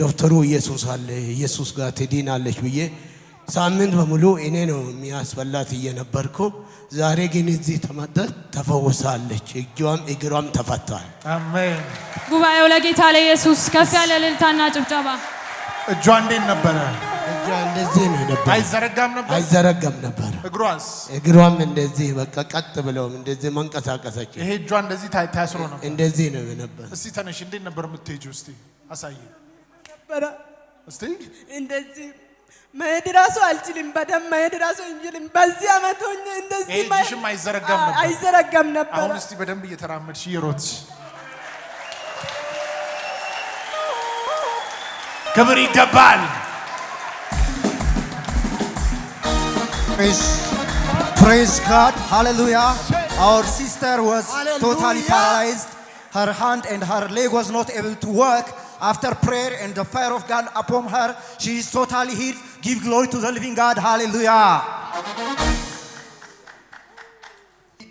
ዶክተሩ ኢየሱስ አለ ኢየሱስ ጋር ትድናለች ብዬ ሳምንት በሙሉ እኔ ነው የሚያስበላት እየነበርኩ። ዛሬ ግን እዚህ ተመጣ ተፈወሳለች። እጇም እግሯም ተፈቷል። አሜን። ጉባኤው ለጌታ ለኢየሱስ ከፍ ያለ እልልታና ጭብጨባ። እጇ እንዴት ነበረ? እጇ እንደዚህ ነው ነበር። አይዘረጋም ነበር? አይዘረጋም ነበር። እግሯስ? እግሯም እንደዚህ በቃ ቀጥ ብለው እንደዚህ መንቀሳቀሰች። ይሄ እጇ እንደዚህ ታስሮ ነበር? እንደዚህ ነው ነበር። እስቲ ተነሽ። እንዴት ነበር የምትሄጂው? እስቲ አሳይ ነበር። እስቲ እንደዚህ መሄድ ራሱ አልችልም። በደም መሄድ ራሱ እንችልም። በዚህ አመት ሆኜ እንደዚህ እጅሽም አይዘረጋም ነበር? አይዘረጋም ነበር። አሁን እስቲ በደንብ እየተራመድሽ እየሮጥሽ ክብር ይገባል። Praise God. Hallelujah. Our sister was totally paralyzed. Her hand and her leg was not able to work. After prayer and the fire of God upon her, she is totally healed. Give glory to the living God. Hallelujah.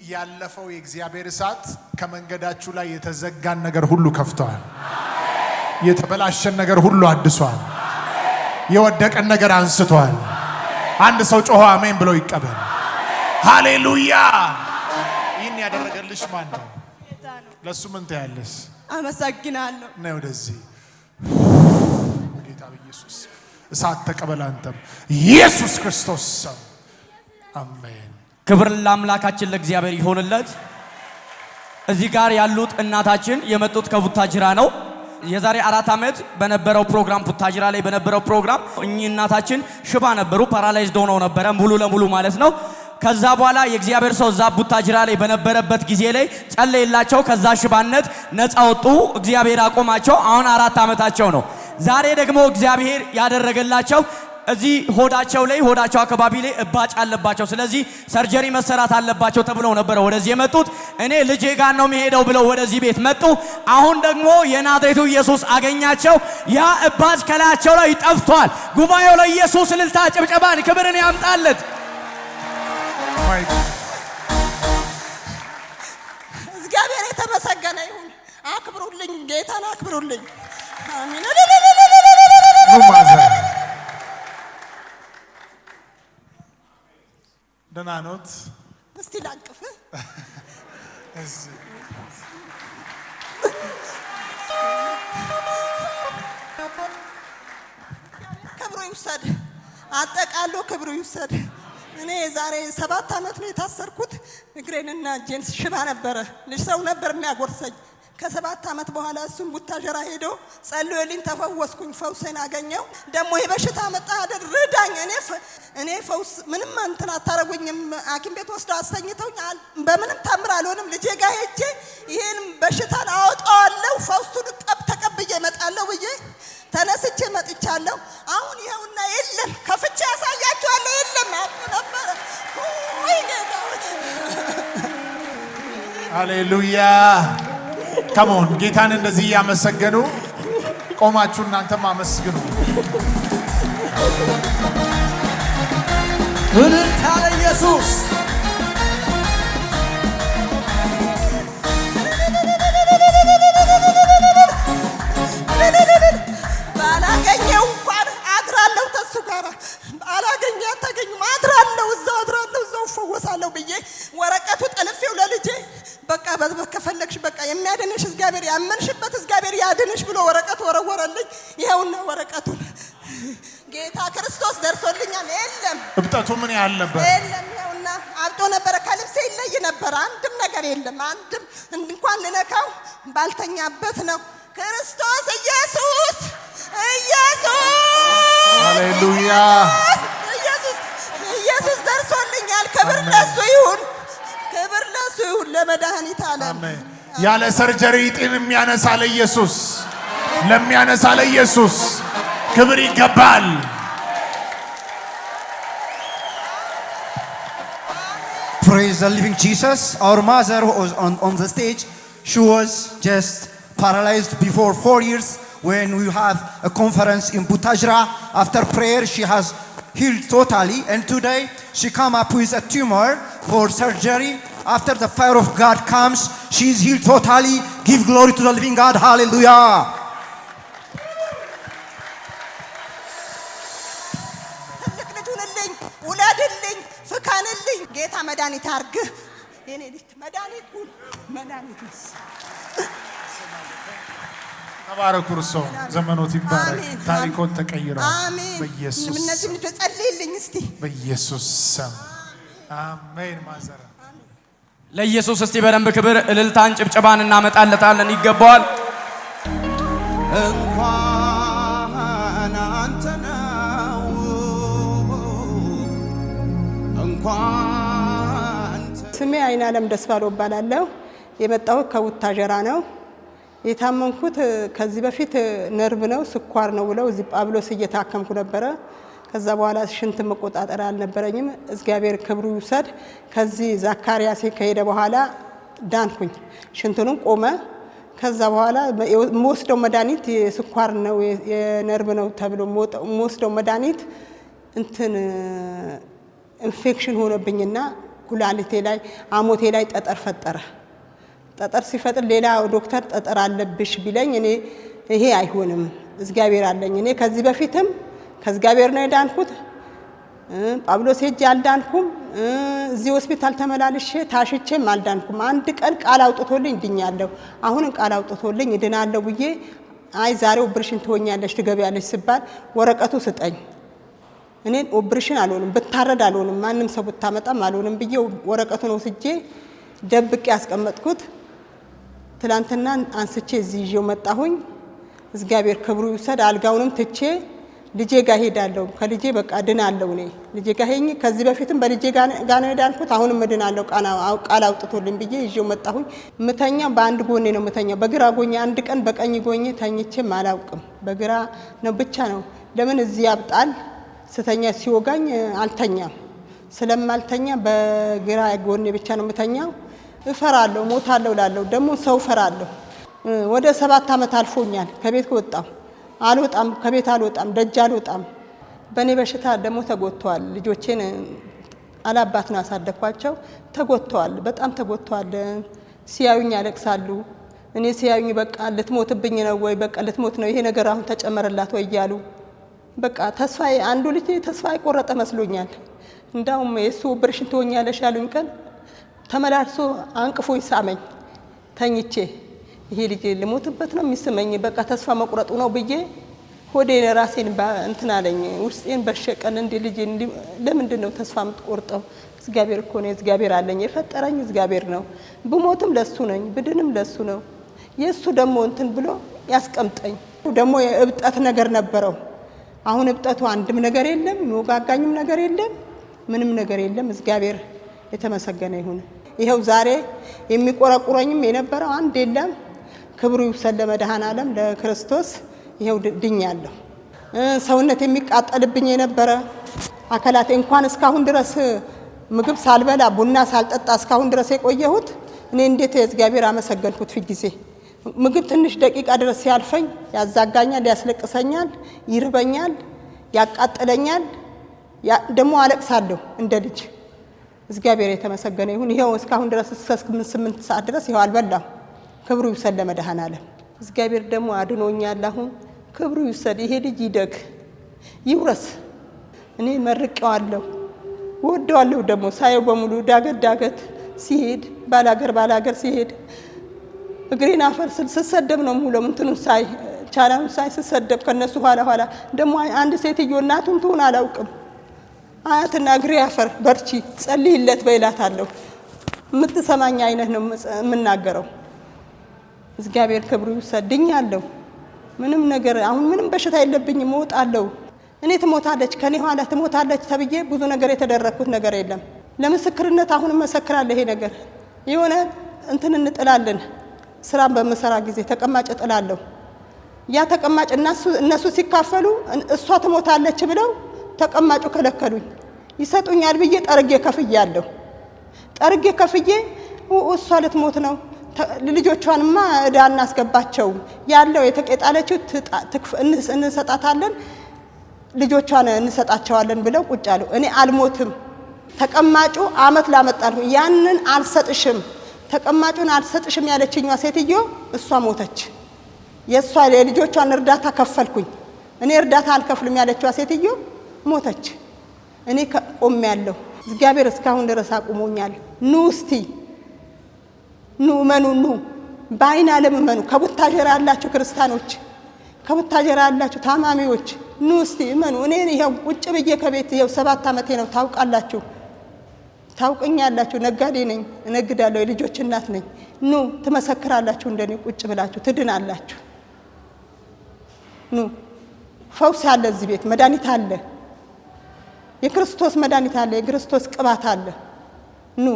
ያለፈው የእግዚአብሔር እሳት ከመንገዳችሁ ላይ የተዘጋን ነገር ሁሉ ከፍቷል። የተበላሸን ነገር ሁሉ አድሷል። የወደቀን ነገር አንስቷል። አንድ ሰው ጮሆ አሜን ብሎ ይቀበል። ሃሌሉያ። ይህን ያደረገልሽ ማን ነው? ለሱ ምን ታያለሽ? አመሰግናለሁ። ነይ ወደዚህ። ጌታ ኢየሱስ እሳት ተቀበል። አንተም ኢየሱስ ክርስቶስ ሰው። አሜን። ክብር ለአምላካችን ለእግዚአብሔር ይሆንለት። እዚህ ጋር ያሉት እናታችን የመጡት ከቡታጅራ ነው። የዛሬ 4 ዓመት በነበረው ፕሮግራም ቡታጅራ ላይ በነበረው ፕሮግራም እኚህ እናታችን ሽባ ነበሩ። ፓራላይዝድ ሆነው ነበረ ሙሉ ለሙሉ ማለት ነው። ከዛ በኋላ የእግዚአብሔር ሰው እዛ ቡታጅራ ላይ በነበረበት ጊዜ ላይ ጸለየላቸው። ከዛ ሽባነት ነፃ ወጡ። እግዚአብሔር አቆማቸው። አሁን 4 ዓመታቸው ነው። ዛሬ ደግሞ እግዚአብሔር ያደረገላቸው እዚህ ሆዳቸው አካባቢ ላይ እባጭ አለባቸው። ስለዚህ ሰርጀሪ መሰራት አለባቸው ተብለው ነበር ወደዚህ የመጡት። እኔ ልጄ ጋር ነው የሚሄደው ብለው ወደዚህ ቤት መጡ። አሁን ደግሞ የናዝሬቱ ኢየሱስ አገኛቸው። ያ እባጭ ከላያቸው ላይ ጠፍቷል። ጉባኤው ለኢየሱስ እልልታ፣ ጭብጨባን፣ ክብርን ያምጣለት። እግዚአብሔር የተመሰገነ ይሁን። አክብሩልኝ፣ ጌታን አክብሩልኝ። አሜን። ደህና ኖት? እስቲ ላቅፍ። ክብሩ ይውሰድ፣ አጠቃሎ ክብሩ ይውሰድ። እኔ ዛሬ 7 ዓመት ነው የታሰርኩት። እግሬንና እጄን ሽባ ነበረ። ልጅ ሰው ነበር የሚያጎርሰኝ። ከ7 ዓመት በኋላ እሱም ቡታጀራ ሄዶ ጸልዮልኝ ተፈወስኩኝ። ፈውሴን አገኘው። ደግሞ የበሽታ መጣ አይደል ረዳኝ። እኔ ፈውስ ምንም እንትን አታረጉኝም። ሐኪም ቤት ወስደው አስተኝተውኝ በምንም ታምር አልሆንም። ልጄ ጋር ሄጄ ይሄን በሽታን አወጣዋለሁ ፈውሱን ተቀብዬ እመጣለሁ ብዬ ተነስቼ መጥቻለሁ። አሁን ይኸውና የለም፣ ከፍቼ ያሳያችኋለሁ። የለም ነበር። ወይ ጌታ ሃሌሉያ። ከሞን ጌታን እንደዚህ ያመሰገኑ ቆማችሁ እናንተም አመስግኑ። እልልታ ለኢየሱስ። ባላገኘው እንኳን አድራለሁ ተሱ ጋር ባላገኘ አታገኙም። አድራለሁ እዛው እፈወሳለሁ ብዬ ወረቀቱ ጠልፌው ለልጄ በቃ ከፈለግሽ በቃ የሚያድንሽ እግዚአብሔር ያመንሽበት እግዚአብሔር ያድንሽ ብሎ ወረቀት ወረወረልኝ። ይኸውና ወረቀቱን ጌታ ክርስቶስ ደርሶልኛል። የለም እብጠቱ ምን ያህል ነበር? የለም ይኸውና አብጦ ነበረ። ከልብሴ ይለይ ነበር። አንድም ነገር የለም። አንድም እንኳን ልነካው ባልተኛበት ነው። ክርስቶስ ኢየሱስ ሃሌሉያ። ኢየሱስ ደርሶልኛል። ክብር ለሱ ይሁን። ክብር ለሱ ይሁን ለመድኃኒተ ዓለም። ያለ ሰርጀሪ ጤን የሚያነሳ ለኢየሱስ ለሚያነሳ ለኢየሱስ ክብር ይገባል። Praise the living Jesus. Our mother was on the stage. She was just paralyzed before 4 years when we have a conference in Butajra. After prayer, she has healed totally, and today she come up with a tumor for surgery. After the fire of God comes, she is healed totally. Give glory to the living God. Hallelujah. ትልቅ ልጅ ሁንልኝ፣ ውለድልኝ፣ ፍካንልኝ። ጌታ መድኃኒት አርግህ። የኔ ልጅ መድኃኒት ተባረኩ። እርሶ ዘመኖት ይባረክ። ታሪኮት ተቀይሯል። አሜን። በኢየሱስ እነዚህ ልጆች ጸልይልኝ እስቲ በኢየሱስ ስም አሜን። ማዘራ ለኢየሱስ እስቲ በደንብ ክብር እልልታን ጭብጨባን እናመጣለታለን። ይገባዋል። እንኳን አንተ ነው እንኳን ስሜ አይናለም ደስባለው እባላለሁ። የመጣሁት ከቡታጀራ ነው። የታመምኩት ከዚህ በፊት ነርቭ ነው፣ ስኳር ነው ብለው እዚህ ጳውሎስ እየታከምኩ ነበረ። ከዛ በኋላ ሽንት መቆጣጠር አልነበረኝም። እግዚአብሔር ክብሩ ይውሰድ። ከዚህ ዛካሪያስ ከሄደ በኋላ ዳንኩኝ። ሽንቱንም ቆመ። ከዛ በኋላ የምወስደው መድኃኒት የስኳር ነው የነርቭ ነው ተብሎ የምወስደው መድኃኒት ኢንፌክሽን ሆነብኝና ኩላሊቴ ላይ አሞቴ ላይ ጠጠር ፈጠረ። ጠጠር ሲፈጥር ሌላ ዶክተር ጠጠር አለብሽ ቢለኝ እኔ ይሄ አይሆንም እግዚአብሔር አለኝ። እኔ ከዚህ በፊትም ከእግዚአብሔር ነው የዳንኩት። ጳውሎስ ሄጄ አልዳንኩም። እዚህ ሆስፒታል ተመላልሼ ታሽቼም አልዳንኩም። አንድ ቀን ቃል አውጥቶልኝ ድኛለሁ። አሁንም ቃል አውጥቶልኝ እድናለሁ ብዬ አይ ዛሬ ኦፕሬሽን ትሆኛለሽ ትገቢያለሽ ሲባል ወረቀቱ ስጠኝ። እኔ ኦፕሬሽን አልሆንም ብታረድ አልሆንም ማንም ሰው ብታመጣም አልሆንም ብዬ ወረቀቱን ወስጄ ደብቄ ያስቀመጥኩት። ትላንትና አንስቼ እዚህ ይዤው መጣሁኝ። እግዚአብሔር ክብሩ ይውሰድ። አልጋውንም ትቼ ልጄ ጋር ሄዳለሁ። ከልጄ በቃ ድናለሁ። እኔ ልጄ ጋር ሄኝ ከዚህ በፊትም በልጄ ጋር ነው ሄዳልኩት። አሁንም ድናለሁ ቃል አውጥቶልኝ ብዬ ይዤው መጣሁኝ። ምተኛ በአንድ ጎኔ ነው ምተኛው፣ በግራ ጎኔ አንድ ቀን በቀኝ ጎኔ ተኝቼም አላውቅም። በግራ ነው ብቻ ነው። ለምን እዚህ ያብጣል ስተኛ ሲወጋኝ አልተኛም። ስለማልተኛ በግራ ጎኔ ብቻ ነው ምተኛው። እፈራለሁ፣ ሞታለሁ ላለሁ ደግሞ ሰው እፈራለሁ። ወደ 7 ዓመት አልፎኛል ከቤት ከወጣሁ አልወጣም፣ ከቤት አልወጣም፣ ደጅ አልወጣም። በእኔ በሽታ ደግሞ ተጎድተዋል። ልጆቼን አላባት ነው ያሳደግኳቸው። ተጎድተዋል፣ በጣም ተጎድተዋል። ሲያዩኝ ያለቅሳሉ። እኔ ሲያዩኝ በቃ ልትሞትብኝ ነው ወይ በቃ ልትሞት ነው ይሄ ነገር አሁን ተጨመረላት ወይ እያሉ በቃ ተስፋዬ አንዱ ልጅ ተስፋ የቆረጠ መስሎኛል። እንዳውም የሱ ኦፕሬሽን ትሆኛለሽ ያሉኝ ቀን ተመላልሶ አንቅፎ ይሳመኝ ተኝቼ ይሄ ልጅ ልሞትበት ነው የሚስመኝ በቃ ተስፋ መቁረጡ ነው ብዬ ሆዴ ራሴን እንትን አለኝ። ውስጤን በሸቀን እንዴ ልጅ ለምንድን ነው ተስፋ የምትቆርጠው? እግዚአብሔር እኮ ነው፣ እግዚአብሔር አለኝ፣ የፈጠረኝ እግዚአብሔር ነው። ብሞትም ለሱ ነኝ፣ ብድንም ለሱ ነው። የሱ ደግሞ እንትን ብሎ ያስቀምጠኝ። ደግሞ የእብጠት ነገር ነበረው። አሁን እብጠቱ አንድም ነገር የለም፣ የሚወጋጋኝም ነገር የለም፣ ምንም ነገር የለም። እግዚአብሔር የተመሰገነ ይሁን። ይሄው ዛሬ የሚቆረቁረኝም የነበረው አንድ የለም። ክብሩ ይውሰድ ለመድኃኔዓለም ለክርስቶስ። ይሄው ድኛለሁ። ሰውነት የሚቃጠልብኝ የነበረ አካላቴ እንኳን እስካሁን ድረስ ምግብ ሳልበላ ቡና ሳልጠጣ እስካሁን ድረስ የቆየሁት እኔ እንዴት እግዚአብሔር አመሰገንኩት። ፊት ጊዜ ምግብ ትንሽ ደቂቃ ድረስ ሲያልፈኝ ያዛጋኛል፣ ያስለቅሰኛል፣ ይርበኛል፣ ያቃጥለኛል፣ ደግሞ አለቅሳለሁ እንደ ልጅ። እግዚአብሔር የተመሰገነ ይሁን። ይሄው እስካሁን ድረስ እስከ 8 ሰዓት ድረስ ይሄው አልበላም። ክብሩ ይውሰድ ለመድኃኔዓለም። እግዚአብሔር ደግሞ አድኖኛል። አሁን ክብሩ ይውሰድ። ይሄ ልጅ ይደግ ይውረስ። እኔ መርቄዋለሁ፣ ወደዋለሁ። ደግሞ ሳየው በሙሉ ዳገት ሲሄድ ባላገር ሲሄድ እግሬን አፈር ስሰደብ ነው ሙሉ እንትኑን ሳይ ቻናውን ሳይ ስሰደብ ከነሱ ኋላ ደግሞ አንድ ሴትዮ እናቱን ትሆን አላውቅም አያትና እግሬ አፈር በርቺ ጸልይለት በይላታለሁ። የምትሰማኝ አይነት ነው የምናገረው። እግዚአብሔር ክብሩ ይውሰድ። ድኛለሁ። ምንም ነገር አሁን ምንም በሽታ የለብኝም። እወጣለሁ። እኔ ትሞታለች ከኔ ኋላ ትሞታለች ተብዬ ብዙ ነገር የተደረኩት ነገር የለም። ለምስክርነት አሁን መሰክራለሁ። ይሄ ነገር የሆነ እንትን እንጥላለን። ስራን በመሰራ ጊዜ ተቀማጭ እጥላለሁ። ያ ተቀማጭ እነሱ ሲካፈሉ እሷ ትሞታለች ብለው ተቀማጩ ከለከሉኝ። ይሰጡኛል ብዬ ጠርጌ ከፍያለሁ። ጠርጌ ከፍዬ እሷ ልትሞት ነው ልጆቿንማ እዳ እናስገባቸው ያለው የተቀጣለችው እንሰጣታለን ልጆቿን እንሰጣቸዋለን ብለው ቁጭ አሉ። እኔ አልሞትም። ተቀማጩ አመት ላመጣልሁ ያንን አልሰጥሽም ተቀማጩን አልሰጥሽም ያለችኝዋ ሴትዮ እሷ ሞተች። የሷ የልጆቿን እርዳታ ከፈልኩኝ። እኔ እርዳታ አልከፍልም ያለችዋ ሴትዮ ሞተች። እኔ ቆሜያለሁ። እግዚአብሔር እስካሁን ድረስ አቁሞኛል። ኑ እስቲ ኑ እመኑ፣ ኑ በአይን ዓለም እመኑ። ከቡታጀራ ያላችሁ ክርስቲያኖች፣ ከቡታጀራ ያላችሁ ታማሚዎች ኑ እስቲ እመኑ። እኔ ይሄው ቁጭ ብዬ ከቤት ይሄው 7 ዓመቴ ነው። ታውቃላችሁ፣ ታውቁኛላችሁ። ነጋዴ ነኝ፣ እነግዳለሁ። የልጆች እናት ነኝ። ኑ ትመሰክራላችሁ። እንደኔ ቁጭ ብላችሁ ትድናላችሁ። ኑ ፈውስ አለ እዚህ ቤት፣ መድኃኒት አለ፣ የክርስቶስ መድኃኒት አለ፣ የክርስቶስ ቅባት አለ። ኑ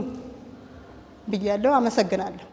ብያለሁ። አመሰግናለሁ።